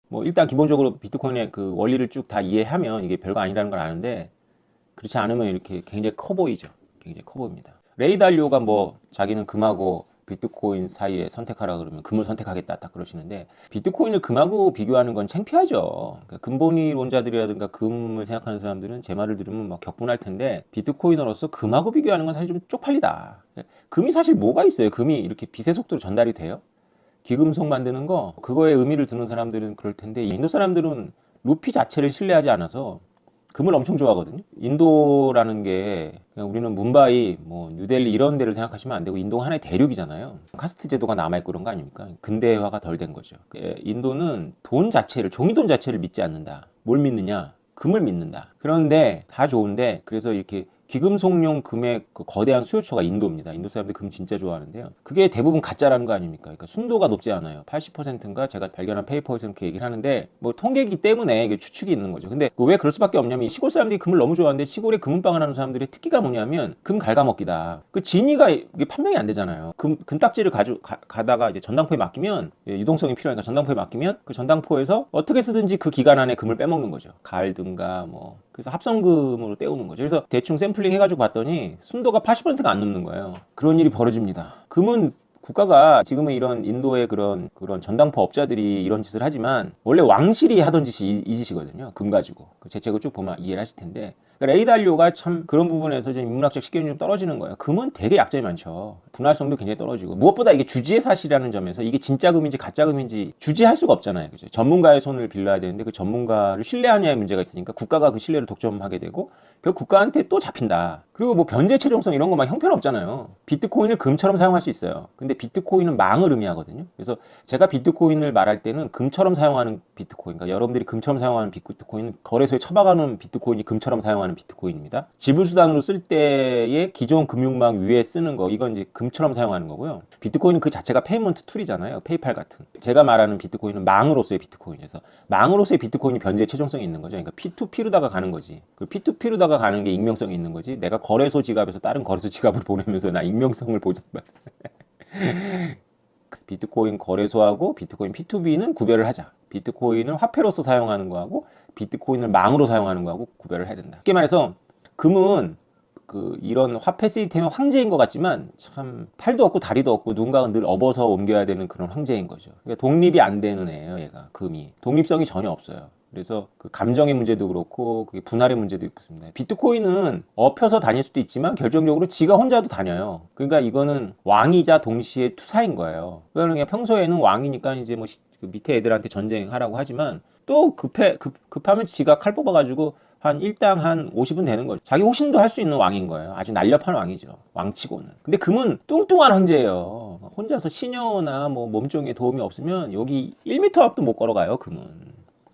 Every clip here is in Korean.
뭐 일단 기본적으로 비트코인의 그 원리를 쭉 다 이해하면 이게 별거 아니라는 걸 아는데, 그렇지 않으면 이렇게 굉장히 커 보이죠. 굉장히 커 보입니다. 레이 달리오가 뭐 자기는 금하고 비트코인 사이에 선택하라 그러면 금을 선택하겠다 딱 그러시는데, 비트코인을 금하고 비교하는 건 창피하죠. 그러니까 근본이론자들이라든가 금을 생각하는 사람들은 제 말을 들으면 막 격분할 텐데, 비트코이너로서 금하고 비교하는 건 사실 좀 쪽팔리다. 금이 사실 뭐가 있어요? 금이 이렇게 빛의 속도로 전달이 돼요? 귀금속 만드는 거, 그거에 의미를 두는 사람들은 그럴 텐데, 인도 사람들은 루피 자체를 신뢰하지 않아서 금을 엄청 좋아하거든요. 인도라는 게 그냥 우리는 뭄바이, 뭐 뉴델리 이런 데를 생각하시면 안 되고, 인도가 하나의 대륙이잖아요. 카스트 제도가 남아있고 그런 거 아닙니까? 근대화가 덜 된 거죠. 인도는 돈 자체를, 종이돈 자체를 믿지 않는다. 뭘 믿느냐? 금을 믿는다. 그런데 다 좋은데, 그래서 이렇게 귀금속용 금의 그 거대한 수요처가 인도입니다. 인도 사람들 금 진짜 좋아하는데요. 그게 대부분 가짜라는 거 아닙니까? 그러니까 순도가 높지 않아요. 80%인가 제가 발견한 페이퍼에서는 그렇게 얘기를 하는데, 뭐 통계이기 때문에 이게 추측이 있는 거죠. 근데 왜 그럴 수밖에 없냐면, 시골 사람들이 금을 너무 좋아하는데, 시골에 금은방을 하는 사람들의 특기가 뭐냐면 금 갉아먹기다. 그 진위가 이게 판명이 안 되잖아요. 금딱지를 가다가 이제 전당포에 맡기면, 유동성이 필요하니까 전당포에 맡기면 그 전당포에서 어떻게 쓰든지 그 기간 안에 금을 빼먹는 거죠. 갈든가 뭐. 그래서 합성금으로 때우는 거죠. 그래서 대충 샘플링 해가지고 봤더니 순도가 80%가 안 넘는 거예요. 그런 일이 벌어집니다. 금은 국가가 지금은 이런 인도의 그런 전당포 업자들이 이런 짓을 하지만, 원래 왕실이 하던 짓이 이 짓이거든요. 금 가지고. 제 책을 쭉 보면 이해를 하실 텐데, 그러니까 레이 달리오가 참 그런 부분에서 좀 인문학적 식견이 좀 떨어지는 거예요. 금은 되게 약점이 많죠. 분할성도 굉장히 떨어지고, 무엇보다 이게 주지의 사실이라는 점에서 이게 진짜 금인지 가짜 금인지 주지할 수가 없잖아요. 그죠? 전문가의 손을 빌려야 되는데, 그 전문가를 신뢰하느냐의 문제가 있으니까 국가가 그 신뢰를 독점하게 되고, 결국 국가한테 또 잡힌다. 그리고 뭐 변제 최종성 이런 거 막 형편없잖아요. 비트코인을 금처럼 사용할 수 있어요. 근데 비트코인은 망을 의미하거든요. 그래서 제가 비트코인을 말할 때는 금처럼 사용하는 비트코인, 그러니까 여러분들이 금처럼 사용하는 비트코인은 거래소에 처박아놓은 비트코인이 금처럼 사용하는 비트코인입니다. 지불수단으로 쓸 때의 기존 금융망 위에 쓰는 거, 이건 이제 금처럼 사용하는 거고요. 비트코인은 그 자체가 페이먼트 툴이잖아요. 페이팔 같은. 제가 말하는 비트코인은 망으로서의 비트코인에서, 망으로서의 비트코인이 변제 최종성이 있는 거죠. 그러니까 P2P로다가 가는 거지. 그 P2P로다가 가는 게 익명성이 있는 거지. 내가 거래소 지갑에서 다른 거래소 지갑을 보내면서 나 익명성을 보장받. 비트코인 거래소하고 비트코인 P2B는 구별을 하자. 비트코인을 화폐로서 사용하는 거하고 비트코인을 망으로 사용하는 거하고 구별을 해야 된다. 쉽게 말해서 금은 이런 화폐 시스템의 황제인 것 같지만, 참 팔도 없고 다리도 없고 누군가가 늘 업어서 옮겨야 되는 그런 황제인 거죠. 그러니까 독립이 안 되는 애예요. 얘가, 금이 독립성이 전혀 없어요. 그래서 그 감정의 문제도 그렇고, 그게 분할의 문제도 있습니다. 비트코인은 업혀서 다닐 수도 있지만 결정적으로 지가 혼자도 다녀요. 그러니까 이거는 왕이자 동시에 투사인 거예요. 그러니까 평소에는 왕이니까 이제 뭐 그 밑에 애들한테 전쟁하라고 하지만, 또 급하면 지가 칼 뽑아가지고 한 일당 한 50은 되는 거죠. 자기 호신도 할 수 있는 왕인 거예요. 아주 날렵한 왕이죠. 왕치고는. 근데 금은 뚱뚱한 황제예요. 혼자서 시녀나 뭐 몸종에 도움이 없으면 여기 1m 앞도 못 걸어가요, 금은.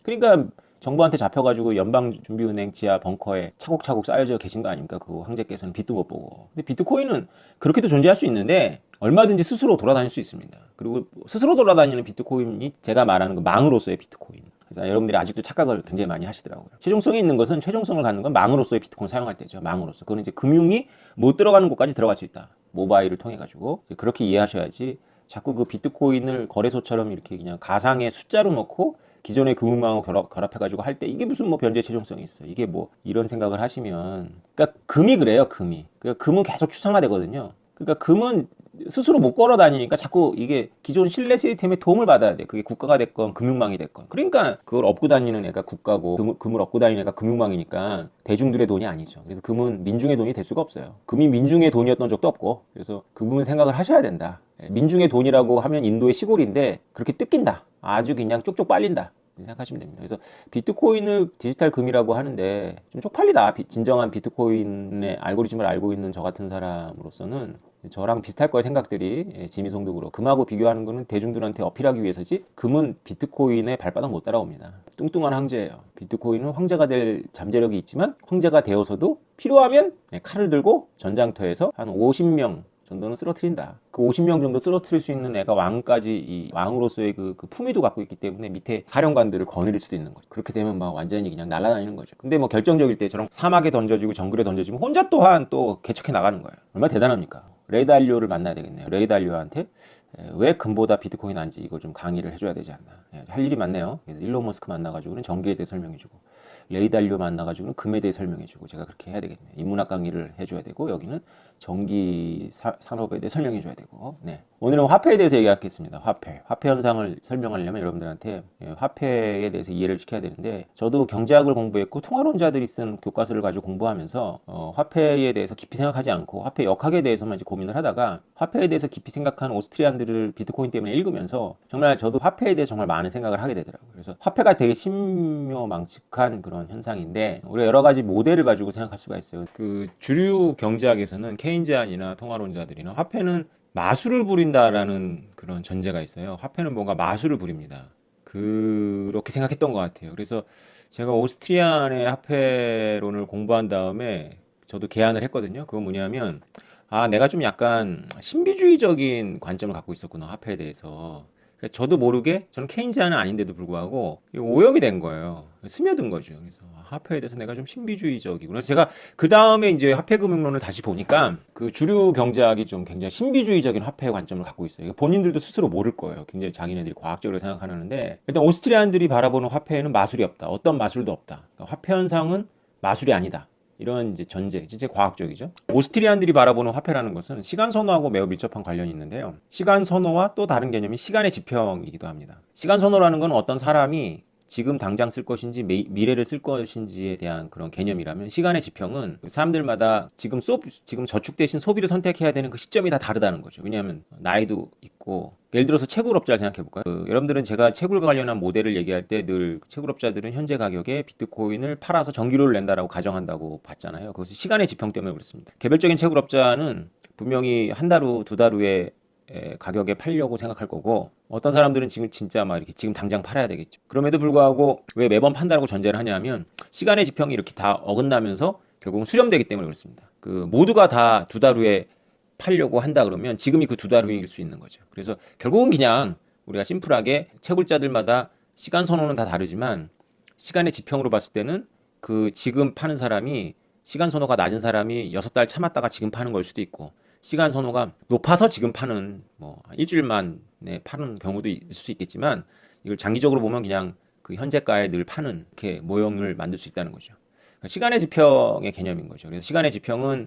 그러니까 정부한테 잡혀가지고 연방준비은행 지하 벙커에 차곡차곡 쌓여져 계신 거 아닙니까? 그 황제께서는 빛도 못 보고. 근데 비트코인은 그렇게도 존재할 수 있는데, 얼마든지 스스로 돌아다닐 수 있습니다. 그리고 스스로 돌아다니는 비트코인이 제가 말하는 그 망으로서의 비트코인. 그래서 여러분들이 아직도 착각을 굉장히 많이 하시더라고요. 최종성이 있는 것은, 최종성을 갖는 건 망으로서의 비트코인 사용할 때죠. 망으로서. 그거는 이제 금융이 못 들어가는 곳까지 들어갈 수 있다. 모바일을 통해 가지고. 그렇게 이해하셔야지, 자꾸 그 비트코인을 거래소처럼 이렇게 그냥 가상의 숫자로 놓고 기존의 금융망하고 결합해가지고 할 때 이게 무슨 뭐 변제 최종성이 있어, 이게 뭐, 이런 생각을 하시면, 그러니까 금이 그래요. 그러니까 금은 계속 추상화되거든요. 그러니까 금은 스스로 못 걸어 다니니까 자꾸 이게 기존 신뢰 시스템에 도움을 받아야 돼. 그게 국가가 됐건 금융망이 됐건. 그러니까 그걸 업고 다니는 애가 국가고, 금을 업고 다니는 애가 금융망이니까 대중들의 돈이 아니죠. 그래서 금은 민중의 돈이 될 수가 없어요. 금이 민중의 돈이었던 적도 없고. 그래서 그 부분 생각을 하셔야 된다. 민중의 돈이라고 하면 인도의 시골인데 그렇게 뜯긴다. 아주 그냥 쪽쪽 빨린다. 생각하시면 됩니다. 그래서 비트코인을 디지털 금이라고 하는데 좀 쪽팔리다. 진정한 비트코인의 알고리즘을 알고 있는 저 같은 사람으로서는 저랑 비슷할 거의 생각들이, 지미송도 그렇고, 금하고 비교하는 거는 대중들한테 어필하기 위해서지, 금은 비트코인의 발바닥 못 따라옵니다. 뚱뚱한 황제예요. 비트코인은 황제가 될 잠재력이 있지만, 황제가 되어서도 필요하면 칼을 들고 전장터에서 한 50명 정도는 쓰러트린다. 그 50명 정도 쓰러트릴 수 있는 애가 왕까지 이 왕으로서의 그 품위도 갖고 있기 때문에 밑에 사령관들을 거느릴 수도 있는 거죠. 그렇게 되면 막 완전히 그냥 날아다니는 거죠. 근데 뭐 결정적일 때처럼 사막에 던져지고 정글에 던져지면 혼자 또한 또 개척해 나가는 거예요. 얼마나 대단합니까? 레이 달리오를 만나야 되겠네요. 레이 달리오한테 왜 금보다 비트코인 안지 이걸 좀 강의를 해줘야 되지 않나. 할 일이 많네요. 그래서 일론 머스크 만나가지고는 전기에 대해 설명해주고, 레이 달리오 만나가지고는 금에 대해 설명해주고, 제가 그렇게 해야 되겠네요. 인문학 강의를 해줘야 되고, 여기는 전기 산업에 대해 설명해줘야 되고. 네. 오늘은 화폐에 대해서 얘기하겠습니다. 화폐 현상을 설명하려면 여러분들한테 화폐에 대해서 이해를 시켜야 되는데, 저도 경제학을 공부했고 통화론자들이 쓴 교과서를 가지고 공부하면서 화폐에 대해서 깊이 생각하지 않고 화폐 역학에 대해서만 이제 고민을 하다가, 화폐에 대해서 깊이 생각한 오스트리안들을 비트코인 때문에 읽으면서 정말 저도 화폐에 대해서 정말 많은 생각을 하게 되더라고요. 그래서 화폐가 되게 신묘망측한 그런 현상인데, 우리가 여러 가지 모델을 가지고 생각할 수가 있어요. 그 주류 경제학에서는 케인즈안이나 통화론자들이나 화폐는 마술을 부린다라는 그런 전제가 있어요. 화폐는 뭔가 마술을 부립니다. 그렇게 생각했던 것 같아요. 그래서 제가 오스트리안의 화폐론을 공부한 다음에 저도 개안을 했거든요. 그건 뭐냐면, 내가 좀 약간 신비주의적인 관점을 갖고 있었구나, 화폐에 대해서. 저도 모르게, 저는 케인즈안은 아닌데도 불구하고 오염이 된 거예요. 스며든 거죠. 그래서 화폐에 대해서 내가 좀 신비주의적이구나. 그래서 제가 그 다음에 이제 화폐금융론을 다시 보니까 그 주류 경제학이 좀 굉장히 신비주의적인 화폐 관점을 갖고 있어요. 본인들도 스스로 모를 거예요. 굉장히 자기네들이 과학적으로 생각하는데, 일단 오스트리안들이 바라보는 화폐에는 마술이 없다. 어떤 마술도 없다. 그러니까 화폐 현상은 마술이 아니다. 이런 이제 전제, 진짜 과학적이죠. 오스트리안들이 바라보는 화폐라는 것은 시간 선호하고 매우 밀접한 관련이 있는데요. 시간 선호와 또 다른 개념이 시간의 지평이기도 합니다. 시간 선호라는 건 어떤 사람이 지금 당장 쓸 것인지 미래를 쓸 것인지에 대한 그런 개념이라면, 시간의 지평은 사람들마다 지금 저축 대신 소비를 선택해야 되는 그 시점이 다 다르다는 거죠. 왜냐하면 나이도 있고, 예를 들어서 채굴업자를 생각해 볼까요? 여러분들은 제가 채굴과 관련한 모델을 얘기할 때 늘 채굴업자들은 현재 가격에 비트코인을 팔아서 전기료를 낸다라고 가정한다고 봤잖아요. 그것이 시간의 지평 때문에 그렇습니다. 개별적인 채굴업자는 분명히 한 달 후, 두 달 후에 가격에 팔려고 생각할 거고, 어떤 사람들은 지금 진짜 막 이렇게 지금 당장 팔아야 되겠죠. 그럼에도 불구하고 왜 매번 판다라고 전제를 하냐면, 시간의 지평이 이렇게 다 어긋나면서 결국은 수렴되기 때문에 그렇습니다. 그 모두가 다 두 달 후에 팔려고 한다 그러면 지금이 그 두 달 후일 수 있는 거죠. 그래서 결국은 그냥 우리가 심플하게 채굴자들마다 시간 선호는 다 다르지만, 시간의 지평으로 봤을 때는 그 지금 파는 사람이, 시간 선호가 낮은 사람이 6달 참았다가 지금 파는 걸 수도 있고, 시간 선호가 높아서 지금 파는, 뭐 일주일 만에 파는 경우도 있을 수 있겠지만, 이걸 장기적으로 보면 그냥 그 현재가에 늘 파는 이렇게 모형을 만들 수 있다는 거죠. 그러니까 시간의 지평의 개념인 거죠. 그래서 시간의 지평은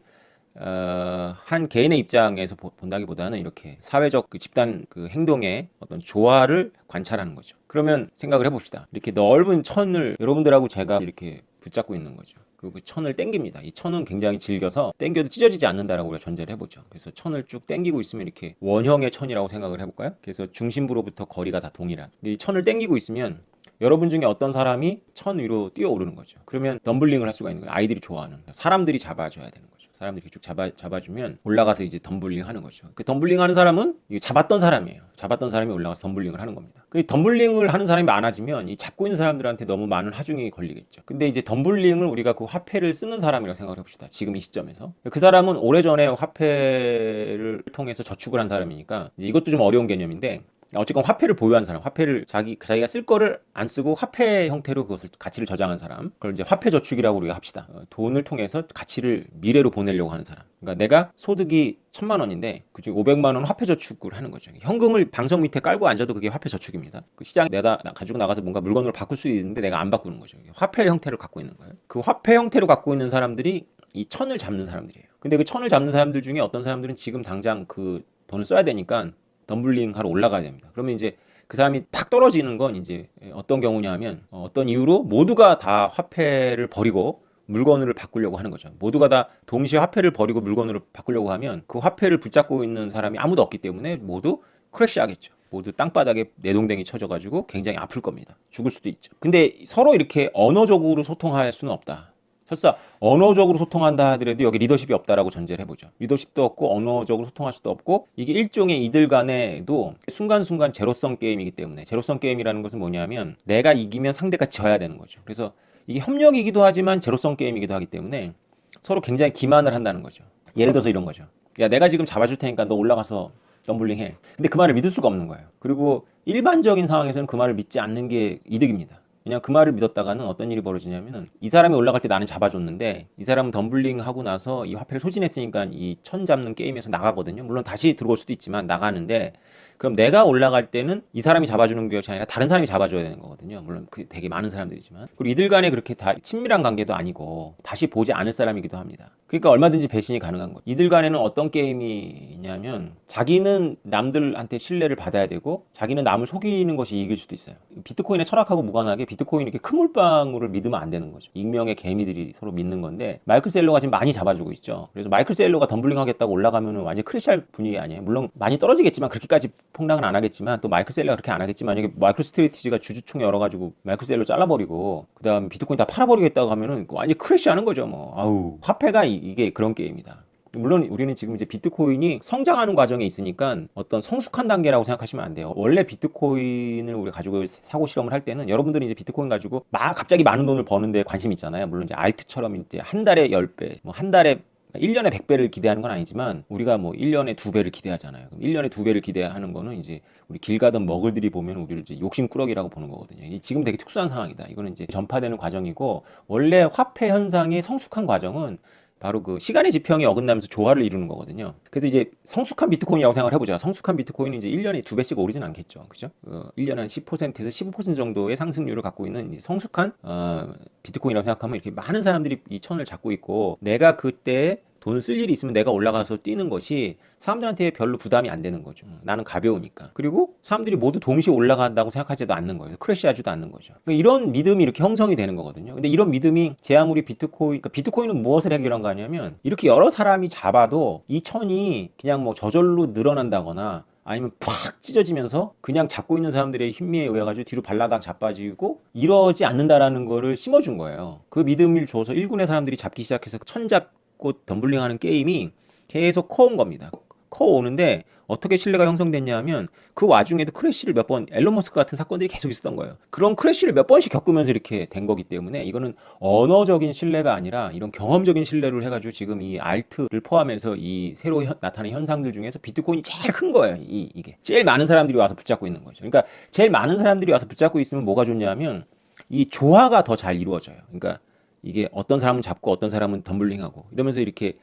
한 개인의 입장에서 본다기보다는 이렇게 사회적 그 집단 그 행동의 어떤 조화를 관찰하는 거죠. 그러면 생각을 해봅시다. 이렇게 넓은 천을 여러분들하고 제가 이렇게 붙잡고 있는 거죠. 그리고 그 천을 땡깁니다. 이 천은 굉장히 질겨서 땡겨도 찢어지지 않는다라고 우리가 전제를 해보죠. 그래서 천을 쭉 땡기고 있으면 이렇게 원형의 천이라고 생각을 해볼까요? 그래서 중심부로부터 거리가 다 동일한. 이 천을 땡기고 있으면 여러분 중에 어떤 사람이 천 위로 뛰어오르는 거죠. 그러면 덤블링을 할 수가 있는 거예요. 아이들이 좋아하는. 사람들이 잡아줘야 되는 거죠. 사람들이 쭉 잡아주면 올라가서 이제 덤블링 하는 거죠. 그 덤블링 하는 사람은 잡았던 사람이에요. 잡았던 사람이 올라가서 덤블링을 하는 겁니다. 그 덤블링을 하는 사람이 많아지면 이 잡고 있는 사람들한테 너무 많은 하중이 걸리겠죠. 근데 이제 덤블링을 우리가 그 화폐를 쓰는 사람이라고 생각을 해봅시다. 지금 이 시점에서. 그 사람은 오래전에 화폐를 통해서 저축을 한 사람이니까, 이제 이것도 좀 어려운 개념인데, 어쨌건 화폐를 보유한 사람, 화폐를 자기가 쓸 거를 안 쓰고 화폐 형태로 그것을 가치를 저장한 사람, 그걸 이제 화폐 저축이라고 우리가 합시다. 돈을 통해서 가치를 미래로 보내려고 하는 사람. 그러니까 내가 소득이 1,000만 원인데 그중에 500만 원 화폐 저축을 하는 거죠. 현금을 방석 밑에 깔고 앉아도 그게 화폐 저축입니다. 그 시장에 내가 가지고 나가서 뭔가 물건으로 바꿀 수 있는데 내가 안 바꾸는 거죠. 화폐 형태로 갖고 있는 거예요. 그 화폐 형태로 갖고 있는 사람들이 이 천을 잡는 사람들이에요. 근데 그 천을 잡는 사람들 중에 어떤 사람들은 지금 당장 그 돈을 써야 되니까 덤블링 하러 올라가야 됩니다. 그러면 이제 그 사람이 팍 떨어지는 건 이제 어떤 경우냐 하면, 어떤 이유로 모두가 다 화폐를 버리고 물건으로 바꾸려고 하는 거죠. 모두가 다 동시에 화폐를 버리고 물건으로 바꾸려고 하면 그 화폐를 붙잡고 있는 사람이 아무도 없기 때문에 모두 크래시 하겠죠. 모두 땅바닥에 내동댕이 쳐져가지고 굉장히 아플 겁니다. 죽을 수도 있죠. 근데 서로 이렇게 언어적으로 소통할 수는 없다. 설사 언어적으로 소통한다 하더라도 여기 리더십이 없다라고 전제를 해보죠. 리더십도 없고 언어적으로 소통할 수도 없고, 이게 일종의 이들 간에도 순간순간 제로섬 게임이기 때문에, 제로섬 게임이라는 것은 뭐냐면 내가 이기면 상대가 져야 되는 거죠. 그래서 이게 협력이기도 하지만 제로섬 게임이기도 하기 때문에 서로 굉장히 기만을 한다는 거죠. 예를 들어서 이런 거죠. 야, 내가 지금 잡아줄 테니까 너 올라가서 덤블링 해. 근데 그 말을 믿을 수가 없는 거예요. 그리고 일반적인 상황에서는 그 말을 믿지 않는 게 이득입니다. 그냥 그 말을 믿었다가는 어떤 일이 벌어지냐면은 이 사람이 올라갈 때 나는 잡아줬는데 이 사람은 덤블링 하고 나서 이 화폐를 소진했으니까 이 천 잡는 게임에서 나가거든요. 물론 다시 들어올 수도 있지만 나가는데, 그럼 내가 올라갈 때는 이 사람이 잡아주는 것이 아니라 다른 사람이 잡아줘야 되는 거거든요. 물론 그 되게 많은 사람들이지만. 그리고 이들 간에 그렇게 다 친밀한 관계도 아니고 다시 보지 않을 사람이기도 합니다. 그러니까 얼마든지 배신이 가능한 거예요. 이들 간에는 어떤 게임이 있냐면 자기는 남들한테 신뢰를 받아야 되고 자기는 남을 속이는 것이 이길 수도 있어요. 비트코인의 철학하고 무관하게 비트코인이 이렇게 큰 물방울을 믿으면 안 되는 거죠. 익명의 개미들이 서로 믿는 건데, 마이클 셀러가 지금 많이 잡아주고 있죠. 그래서 마이클 셀러가 덤블링 하겠다고 올라가면 완전 크래시할 분위기 아니에요. 물론 많이 떨어지겠지만 그렇게까지 폭락은 안 하겠지만, 또 마이클 셀러가 그렇게 안 하겠지만, 만약에 마이클 스트레티지가 주주총회 열어가지고 마이클 셀러 잘라버리고 그 다음 비트코인 다 팔아버리겠다고 하면은 완전 크래시하는 거죠. 뭐 아우, 화폐가 이게 그런 게임이다. 물론 우리는 지금 이제 비트코인이 성장하는 과정에 있으니까 어떤 성숙한 단계라고 생각하시면 안 돼요. 원래 비트코인을 우리가 가지고 사고 실험을 할 때는, 여러분들이 이제 비트코인 가지고 갑자기 많은 돈을 버는데 관심 있잖아요. 물론 이제 알트처럼 이제 한 달에 10배, 뭐 한 달에 1년에 100배를 기대하는 건 아니지만, 우리가 뭐 1년에 2배를 기대하잖아요. 그럼 1년에 2배를 기대하는 거는 이제 우리 길 가던 먹을들이 보면 우리를 이제 욕심꾸러기라고 보는 거거든요. 지금 되게 특수한 상황이다. 이거는 이제 전파되는 과정이고, 원래 화폐 현상의 성숙한 과정은 바로 그 시간의 지평이 어긋나면서 조화를 이루는 거거든요. 그래서 이제 성숙한 비트코인이라고 생각을 해보자. 성숙한 비트코인은 이제 1년에 2배씩 오르진 않겠죠. 그죠? 1년에 한 10%에서 15% 정도의 상승률을 갖고 있는 성숙한 비트코인이라고 생각하면, 이렇게 많은 사람들이 이 천을 잡고 있고, 내가 그때 돈을 쓸 일이 있으면 내가 올라가서 뛰는 것이 사람들한테 별로 부담이 안 되는 거죠. 나는 가벼우니까. 그리고 사람들이 모두 동시에 올라간다고 생각하지도 않는 거예요. 크래시하지도 않는 거죠. 그러니까 이런 믿음이 이렇게 형성이 되는 거거든요. 근데 이런 믿음이 제 아무리 그러니까 비트코인은 무엇을 해결한 거 아니냐면, 이렇게 여러 사람이 잡아도 이 천이 그냥 뭐 저절로 늘어난다거나 아니면 팍 찢어지면서 그냥 잡고 있는 사람들의 힘에 의해 가지고 뒤로 발라당 자빠지고 이러지 않는다라는 거를 심어준 거예요. 그 믿음을 줘서 1군의 사람들이 잡기 시작해서 천 잡고 덤블링하는 게임이 계속 커온 겁니다. 커오는데 어떻게 신뢰가 형성됐냐 하면, 그 와중에도 크래시를 몇 번, 앨런 머스크 같은 사건들이 계속 있었던 거예요. 그런 크래시를 몇 번씩 겪으면서 이렇게 된 거기 때문에, 이거는 언어적인 신뢰가 아니라 이런 경험적인 신뢰를 해가지고 지금 이 알트를 포함해서 이 새로 나타나는 현상들 중에서 비트코인이 제일 큰 거예요. 이게 제일 많은 사람들이 와서 붙잡고 있는 거죠. 그러니까 제일 많은 사람들이 와서 붙잡고 있으면 뭐가 좋냐면, 이 조화가 더 잘 이루어져요. 그러니까 이게 어떤 사람은 잡고 어떤 사람은 덤블링하고 이러면서 이렇게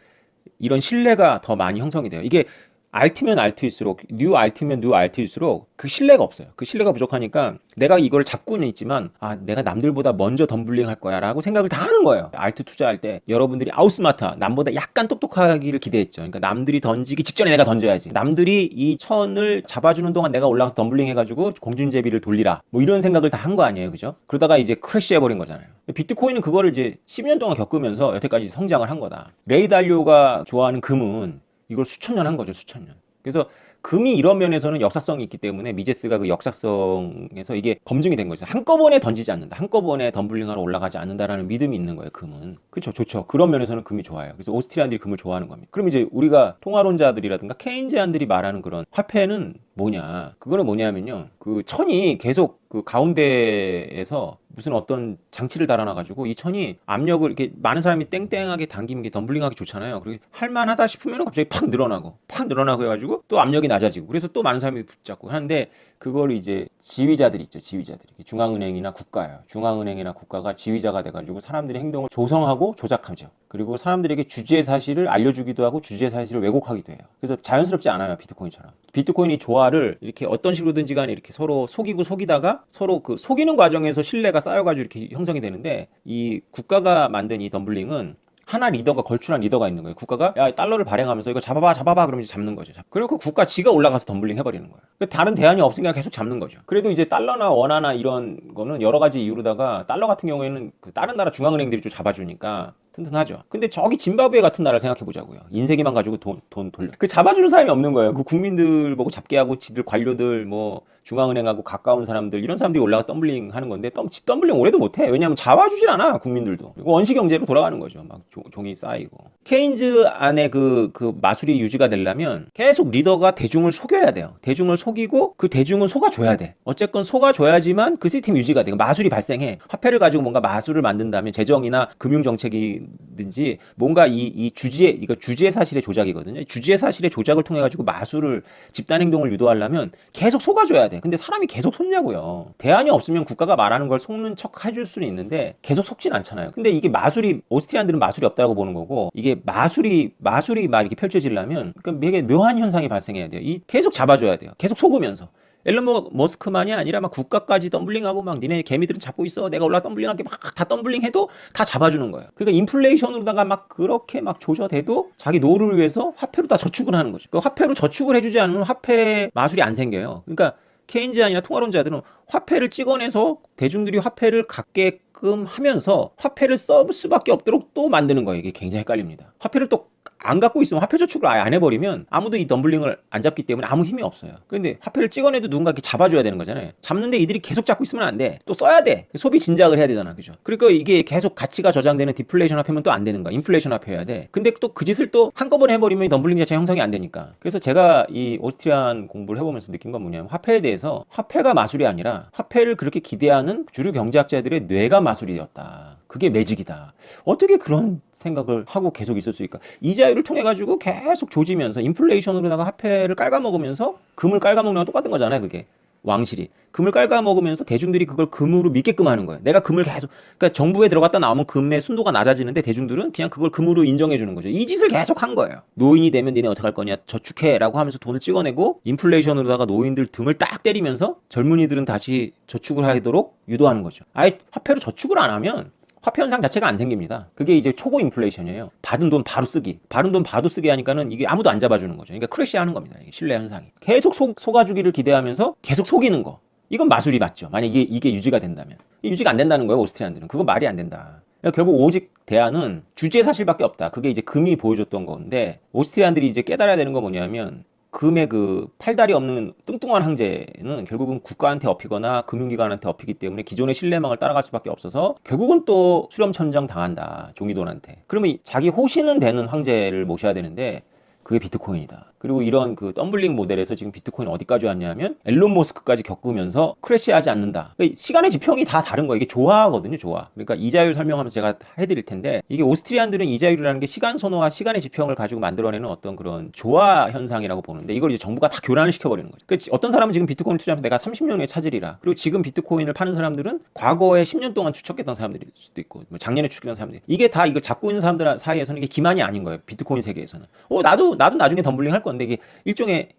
이런 신뢰가 더 많이 형성이 돼요. 이게 알트면 알트일수록, 뉴 알트면 뉴 알트일수록 그 신뢰가 없어요. 그 신뢰가 부족하니까 내가 이걸 잡고는 있지만, 내가 남들보다 먼저 덤블링 할 거야 라고 생각을 다 하는 거예요. 알트 투자할 때 여러분들이 아웃스마타, 남보다 약간 똑똑하기를 기대했죠. 그러니까 남들이 던지기 직전에 내가 던져야지, 남들이 이 천을 잡아주는 동안 내가 올라가서 덤블링 해가지고 공준제비를 돌리라, 뭐 이런 생각을 다 한 거 아니에요. 그죠? 그러다가 이제 크래시 해버린 거잖아요. 비트코인은 그거를 이제 10년 동안 겪으면서 여태까지 성장을 한 거다. 레이 달리오가 좋아하는 금은 이걸 수천 년 한 거죠, 수천 년. 그래서 금이 이런 면에서는 역사성이 있기 때문에 미제스가 그 역사성에서 이게 검증이 된 거죠. 한꺼번에 던지지 않는다, 한꺼번에 덤블링하러 올라가지 않는다라는 믿음이 있는 거예요, 금은. 그렇죠, 좋죠. 그런 면에서는 금이 좋아요. 그래서 오스트리안들이 금을 좋아하는 겁니다. 그럼 이제 우리가 통화론자들이라든가 케인즈안들이 말하는 그런 화폐는 뭐냐? 그거는 뭐냐면요, 그 천이 계속 그 가운데에서 무슨 어떤 장치를 달아놔가지고 이 천이 압력을 이렇게 많은 사람이 땡땡하게 당기면 이게 덤블링하기 좋잖아요. 그리고 할만하다 싶으면 갑자기 팍 늘어나고 해가지고 또 압력이 낮아지고, 그래서 또 많은 사람이 붙잡고 하는데, 그걸 이제 지휘자들이 있죠. 지휘자들이. 중앙은행이나 국가예요. 중앙은행이나 국가가 지휘자가 돼가지고 사람들의 행동을 조성하고 조작하죠. 그리고 사람들에게 주지의 사실을 알려주기도 하고 주지의 사실을 왜곡하기도 해요. 그래서 자연스럽지 않아요, 비트코인처럼. 비트코인이 조화를 이렇게 어떤 식으로든지 간에 이렇게 서로 속이고 속이다가 서로 그 속이는 과정에서 신뢰가 쌓여가지고 이렇게 형성이 되는데, 이 국가가 만든 이 덤블링은 하나 리더가, 걸출한 리더가 있는 거예요. 국가가 야, 달러를 발행하면서 이거 잡아봐 그러면 이제 잡는 거죠. 그리고 그 국가 지가 올라가서 덤블링 해버리는 거예요. 다른 대안이 없으니까 계속 잡는 거죠. 그래도 이제 달러나 원화나 이런 거는 여러 가지 이유로다가, 달러 같은 경우에는 그 다른 나라 중앙은행들이 좀 잡아주니까 튼튼하죠. 근데 저기 짐바브웨 같은 나라를 생각해 보자고요. 인쇄기만 가지고 돈 돌려. 그 잡아주는 사람이 없는 거예요. 그 국민들 보고 잡게 하고, 지들 관료들, 뭐 중앙은행하고 가까운 사람들, 이런 사람들이 올라가 덤블링 하는 건데, 덤블링 오래도 못해. 왜냐하면 잡아주질 않아, 국민들도. 원시 경제로 돌아가는 거죠. 막 종이 쌓이고. 케인즈 안에 그 마술이 유지가 되려면 계속 리더가 대중을 속여야 돼요. 대중을 속이고 그 대중은 속아줘야 돼. 어쨌건 속아줘야지만 그 시스템 유지가 돼. 마술이 발생해. 화폐를 가지고 뭔가 마술을 만든다면, 재정이나 금융정책이 조작이든지 뭔가 이 이거 주지의 사실의 조작이거든요. 주지의 사실의 조작을 통해 가지고 마술을 집단 행동을 유도하려면 계속 속아줘야 돼. 근데 사람이 계속 속냐고요. 대안이 없으면 국가가 말하는 걸 속는 척 해줄 수는 있는데 계속 속진 않잖아요. 근데 이게 마술이 오스트리안들은 마술이 없다고 보는 거고 이게 마술이 막 이렇게 펼쳐지려면 그러니까 되게 묘한 현상이 발생해야 돼요. 계속 잡아줘야 돼요. 계속 속으면서. 앨런 머스크만이 아니라 막 국가까지 덤블링하고 막 니네 개미들은 잡고 있어. 내가 올라 덤블링하게 막 다 덤블링해도 다 잡아주는 거예요. 그러니까 인플레이션으로다가 막 그렇게 막 조져대도 자기 노후를 위해서 화폐로 다 저축을 하는 거죠. 그 화폐로 저축을 해주지 않으면 화폐 마술이 안 생겨요. 그러니까 케인즈안이나 통화론자들은 화폐를 찍어내서 대중들이 화폐를 갖게끔 하면서 화폐를 써 수밖에 없도록 또 만드는 거예요. 이게 굉장히 헷갈립니다. 화폐를 또 안 갖고 있으면 화폐 저축을 아예 안 해버리면 아무도 이 덤블링을 안 잡기 때문에 아무 힘이 없어요. 근데 화폐를 찍어내도 누군가 이렇게 잡아줘야 되는 거잖아요. 잡는데 이들이 계속 잡고 있으면 안 돼. 또 써야 돼. 소비 진작을 해야 되잖아. 그죠? 그러니까 이게 계속 가치가 저장되는 디플레이션 화폐면 또 안 되는 거야. 인플레이션 화폐여야 돼. 근데 또 그 짓을 또 한꺼번에 해버리면 덤블링 자체 형성이 안 되니까. 그래서 제가 이 오스트리안 공부를 해보면서 느낀 건 뭐냐면 화폐에 대해서 화폐가 마술이 아니라 화폐를 그렇게 기대하는 주류 경제학자들의 뇌가 마술이었다. 그게 매직이다. 어떻게 그런 생각을 하고 계속 있을 수 있을까? 이자율을 통해 가지고 계속 조지면서 인플레이션으로다가 화폐를 깔아먹으면서 금을 깔아먹는 거랑 똑같은 거잖아요. 그게 왕실이 금을 깔아먹으면서 대중들이 그걸 금으로 믿게끔 하는 거예요. 내가 금을 계속 그러니까 정부에 들어갔다 나오면 금의 순도가 낮아지는데 대중들은 그냥 그걸 금으로 인정해 주는 거죠. 이 짓을 계속 한 거예요. 노인이 되면 니네 어떡할 거냐 저축해라고 하면서 돈을 찍어내고 인플레이션으로다가 노인들 등을 딱 때리면서 젊은이들은 다시 저축을 하도록 유도하는 거죠. 아예 화폐로 저축을 안 하면 화폐 현상 자체가 안 생깁니다. 그게 이제 초고 인플레이션이에요. 받은 돈 바로 쓰기. 받은 돈 바로 쓰기 하니까는 이게 아무도 안 잡아주는 거죠. 그러니까 크래시 하는 겁니다. 이게 신뢰 현상이. 계속 속아주기를 기대하면서 계속 속이는 거. 이건 마술이 맞죠. 만약 이게 유지가 된다면. 유지가 안 된다는 거예요. 오스트리안들은. 그거 말이 안 된다. 그러니까 결국 오직 대안은 주제 사실밖에 없다. 그게 이제 금이 보여줬던 건데 오스트리안들이 이제 깨달아야 되는 거 뭐냐면 금의 그 팔다리 없는 뚱뚱한 황제는 결국은 국가한테 업히거나 금융기관한테 업히기 때문에 기존의 신뢰망을 따라갈 수밖에 없어서 결국은 또 수렴천장 당한다. 종이돈한테. 그러면 자기 호신은 되는 황제를 모셔야 되는데 그게 비트코인이다. 그리고 이런 그 덤블링 모델에서 지금 비트코인 어디까지 왔냐면 앨런 머스크까지 겪으면서 크래시하지 않는다. 그러니까 시간의 지평이 다 다른 거예요. 이게 조화거든요, 조화. 그러니까 이자율 설명하면서 제가 해드릴 텐데 이게 오스트리안들은 이자율이라는 게 시간 선호와 시간의 지평을 가지고 만들어내는 어떤 그런 조화 현상이라고 보는데 이걸 이제 정부가 다 교란을 시켜버리는 거죠. 그러니까 어떤 사람은 지금 비트코인을 투자하면서 내가 30년 후에 찾으리라. 그리고 지금 비트코인을 파는 사람들은 과거에 10년 동안 추측했던 사람들일 수도 있고 뭐 작년에 추측했던 사람들. 이게 다 이거 잡고 있는 사람들 사이에서는 이게 기만이 아닌 거예요. 비트코인 세계에서는. 나도 나중에 덤블링 할 건데 이게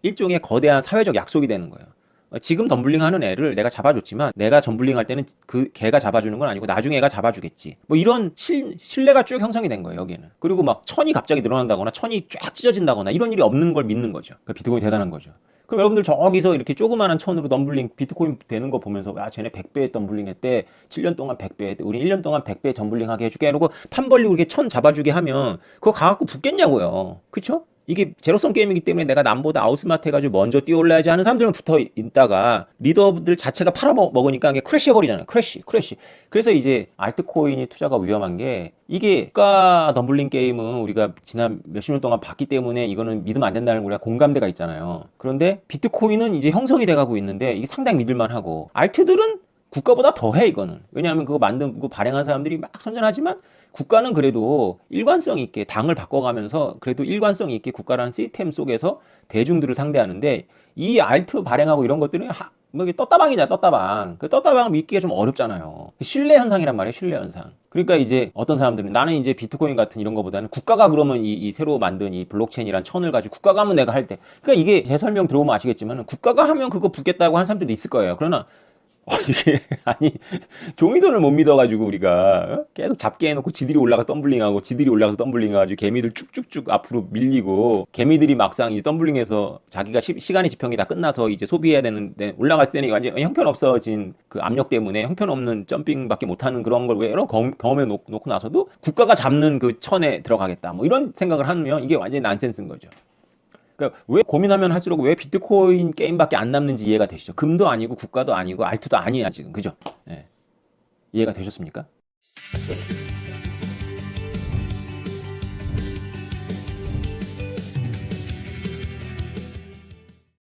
일종의 거대한 사회적 약속이 되는 거예요. 지금 덤블링 하는 애를 내가 잡아줬지만 내가 덤블링 할 때는 그 걔가 잡아주는 건 아니고 나중에 애가 잡아주겠지. 뭐 이런 신뢰가 쭉 형성이 된 거예요, 여기는. 그리고 막 천이 갑자기 늘어난다거나 천이 쫙 찢어진다거나 이런 일이 없는 걸 믿는 거죠. 그러니까 비트코인이 대단한 거죠. 그럼 여러분들 저기서 이렇게 조그마한 천으로 덤블링 비트코인 되는 거 보면서 쟤네 100배 덤블링 했대. 7년 동안 100배 했대. 우리 1년 동안 100배 덤블링 하게 해줄게. 이러고 판 벌리고 이렇게 천 잡아주게 하면 그거 가갖고 붙겠냐고요. 그쵸? 이게 제로섬 게임이기 때문에 내가 남보다 아웃스마트 해가지고 먼저 뛰어올라야지 하는 사람들만 붙어 있다가 리더들 자체가 팔아먹으니까 이게 크래시 해버리잖아요. 크래시. 그래서 이제 알트코인이 투자가 위험한 게 이게 국가 덤블링 게임은 우리가 지난 몇십 년 동안 봤기 때문에 이거는 믿으면 안 된다는 우리가 공감대가 있잖아요. 그런데 비트코인은 이제 형성이 돼가고 있는데 이게 상당히 믿을만하고 알트들은 국가보다 더해 이거는. 왜냐하면 그거 만들고 발행한 사람들이 막 선전하지만 국가는 그래도 일관성 있게 당을 바꿔가면서 그래도 일관성 있게 국가라는 시스템 속에서 대중들을 상대하는데 이 알트 발행하고 이런 것들은 뭐 이게 떴다방이잖아, 떴다방. 그 떴다방을 믿기가 좀 어렵잖아요. 신뢰 현상이란 말이에요, 신뢰 현상. 그러니까 이제 어떤 사람들은 나는 이제 비트코인 같은 이런 거보다는 국가가 그러면 이 새로 만든 이 블록체인이란 천을 가지고 국가가 하면 내가 할 때. 그러니까 이게 제 설명 들어보면 아시겠지만 국가가 하면 그거 붙겠다고 하는 사람들도 있을 거예요. 그러나 이게 아니 종이돈을 못 믿어가지고 우리가 계속 잡게 해놓고 지들이 올라가서 덤블링하고 지들이 올라가서 덤블링해가지고 개미들 쭉쭉쭉 앞으로 밀리고 개미들이 막상 이 덤블링해서 자기가 시간의 지평이 다 끝나서 이제 소비해야 되는데 올라갈 때는 완전 형편없어진 그 압력 때문에 형편없는 점핑밖에 못하는 그런 걸 왜 여러 경험해 놓고 나서도 국가가 잡는 그 천에 들어가겠다 뭐 이런 생각을 하면 이게 완전히 난센스인 거죠. 그러니까 왜 고민하면 할수록 왜 비트코인 게임밖에 안 남는지 이해가 되시죠? 금도 아니고 국가도 아니고 알트도 아니야 지금 그죠? 네. 이해가 되셨습니까?